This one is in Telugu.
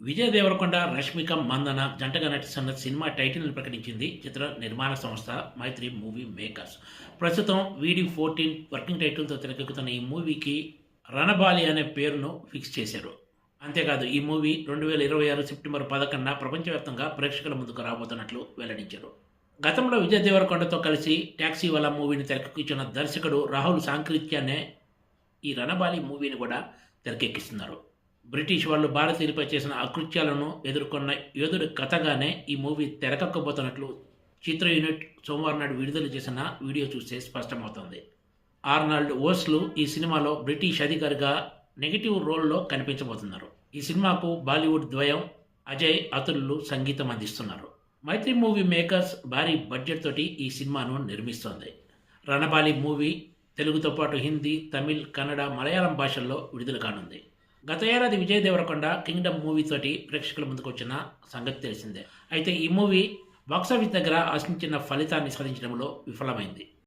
విజయ్ దేవరకొండ, రష్మిక మందన జంటగా నటిస్తున్న సినిమా టైటిల్‌ని ప్రకటించింది చిత్ర నిర్మాణ సంస్థ మైత్రి మూవీ మేకర్స్. ప్రస్తుతం వీడి14 వర్కింగ్ టైటిల్‌తో తెరకెక్కుతున్న ఈ మూవీకి 'రణబాలి' అనే పేరును ఫిక్స్ చేశారు. అంతేకాదు ఈ మూవీ 2026 సెప్టెంబర్ 11న ప్రపంచవ్యాప్తంగా ప్రేక్షకుల ముందుకు రాబోతున్నట్లు వెల్లడించారు. గతంలో విజయ్ దేవరకొండతో కలిసి 'టాక్సీవాలా' మూవీని తెరకెక్కించిన దర్శకుడు రాహుల్ సాంక్రిత్యానే ఈ 'రణబాలి' మూవీని కూడా తెరకెక్కిస్తున్నారు. బ్రిటిష్ వాళ్ళు భారతీయులపై చేసిన అకృత్యాలను ఎదుర్కొన్న యోధుడి కథగానే ఈ మూవీ తెరకెక్కబోతున్నట్లు చిత్ర యూనిట్ సోమవారం నాడు విడుదల చేసిన వీడియో చూస్తే స్పష్టమవుతోంది. ఆర్నాల్డ్ ఓస్లు ఈ సినిమాలో బ్రిటిష్ అధికారిగా నెగిటివ్ రోల్లో కనిపించబోతున్నారు. ఈ సినిమాకు బాలీవుడ్ ద్వయం అజయ్, అతుల్లు సంగీతం అందిస్తున్నారు. మైత్రి మూవీ మేకర్స్ భారీ బడ్జెట్ తోటి ఈ సినిమాను నిర్మిస్తోంది. 'రణబాలి' మూవీ తెలుగుతో పాటు హిందీ, తమిళ్, కన్నడ, మలయాళం భాషల్లో విడుదల కానుంది. గత ఏడాది విజయ్ దేవరకొండ 'కింగ్డమ్' మూవీ తోటి ప్రేక్షకుల ముందుకు వచ్చిన సంగతి తెలిసిందే. అయితే ఈ మూవీ బాక్సాఫీస్ దగ్గర ఆశించిన ఫలితాన్ని సాధించడంలో విఫలమైంది.